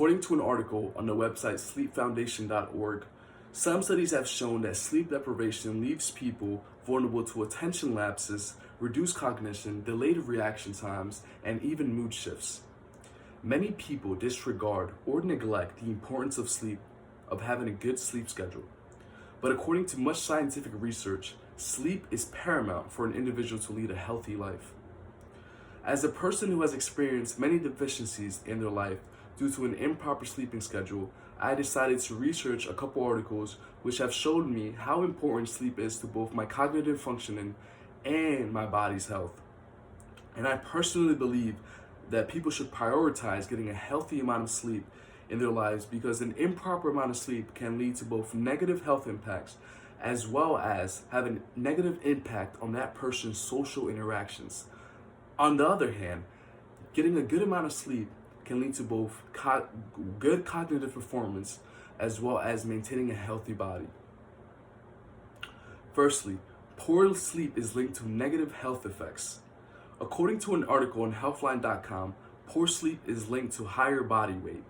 According to an article on the website sleepfoundation.org, some studies have shown that sleep deprivation leaves people vulnerable to attention lapses, reduced cognition, delayed reaction times, and even mood shifts. Many people disregard or neglect the importance of sleep, of having a good sleep schedule. But according to much scientific research, sleep is paramount for an individual to lead a healthy life. As a person who has experienced many deficiencies in their life due to an improper sleeping schedule, I decided to research a couple articles which have shown me how important sleep is to both my cognitive functioning and my body's health. And I personally believe that people should prioritize getting a healthy amount of sleep in their lives, because an improper amount of sleep can lead to both negative health impacts as well as have a negative impact on that person's social interactions. On the other hand, getting a good amount of sleep can lead to both good cognitive performance as well as maintaining a healthy body. Firstly, poor sleep is linked to negative health effects. According to an article on healthline.com, poor sleep is linked to higher body weight.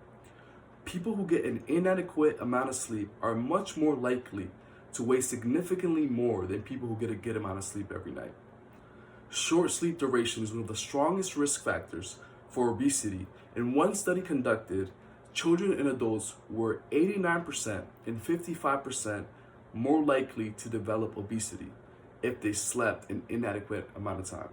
People who get an inadequate amount of sleep are much more likely to weigh significantly more than people who get a good amount of sleep every night. Short sleep duration is one of the strongest risk factors for obesity. In one study conducted, children and adults were 89% and 55% more likely to develop obesity if they slept an inadequate amount of time.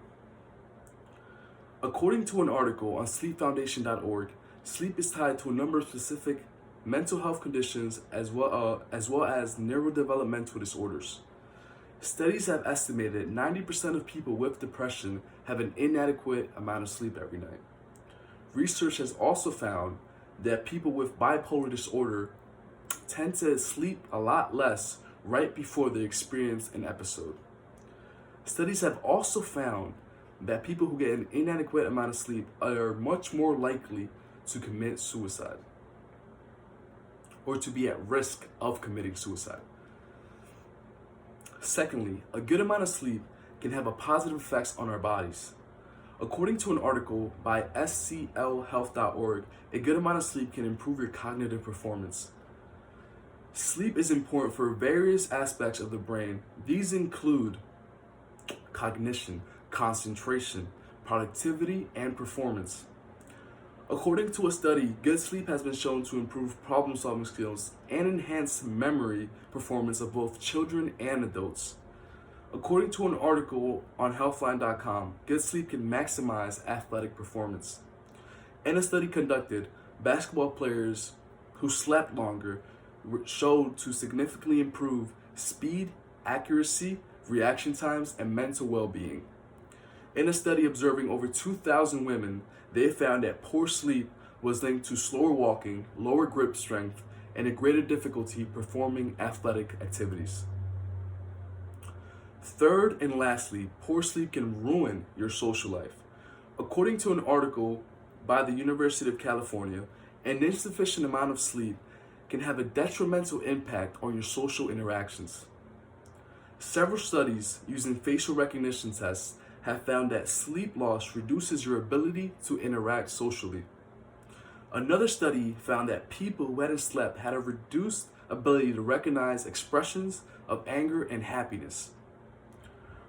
According to an article on sleepfoundation.org, sleep is tied to a number of specific mental health conditions as well as neurodevelopmental disorders. Studies have estimated 90% of people with depression have an inadequate amount of sleep every night. Research has also found that people with bipolar disorder tend to sleep a lot less right before they experience an episode. Studies have also found that people who get an inadequate amount of sleep are much more likely to commit suicide or to be at risk of committing suicide. Secondly, a good amount of sleep can have a positive effects on our bodies. According to an article by sclhealth.org, a good amount of sleep can improve your cognitive performance. Sleep is important for various aspects of the brain. These include cognition, concentration, productivity, and performance. According to a study, good sleep has been shown to improve problem-solving skills and enhance memory performance of both children and adults. According to an article on healthline.com, good sleep can maximize athletic performance. In a study conducted, basketball players who slept longer showed to significantly improve speed, accuracy, reaction times, and mental well-being. In a study observing over 2,000 women, they found that poor sleep was linked to slower walking, lower grip strength, and a greater difficulty performing athletic activities. Third and lastly, poor sleep can ruin your social life. According to an article by the University of California, an insufficient amount of sleep can have a detrimental impact on your social interactions. Several studies using facial recognition tests have found that sleep loss reduces your ability to interact socially. Another study found that people who hadn't slept had a reduced ability to recognize expressions of anger and happiness.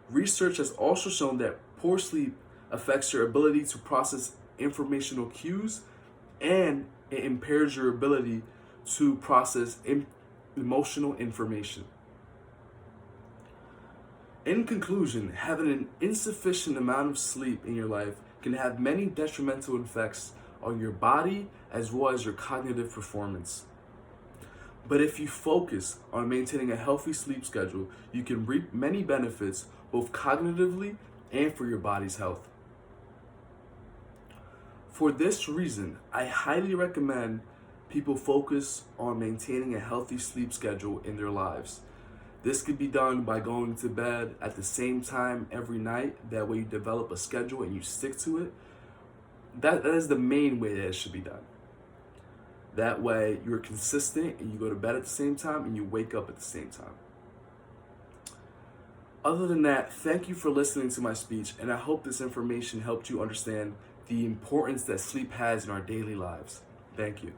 Research has also shown that poor sleep affects your ability to process informational cues, and it impairs your ability to process emotional information. In conclusion, having an insufficient amount of sleep in your life can have many detrimental effects on your body as well as your cognitive performance. But if you focus on maintaining a healthy sleep schedule, you can reap many benefits both cognitively and for your body's health. For this reason, I highly recommend people focus on maintaining a healthy sleep schedule in their lives. This could be done by going to bed at the same time every night. That way you develop a schedule and you stick to it. That is the main way that it should be done. That way you're consistent and you go to bed at the same time and you wake up at the same time. Other than that, thank you for listening to my speech, and I hope this information helped you understand the importance that sleep has in our daily lives. Thank you.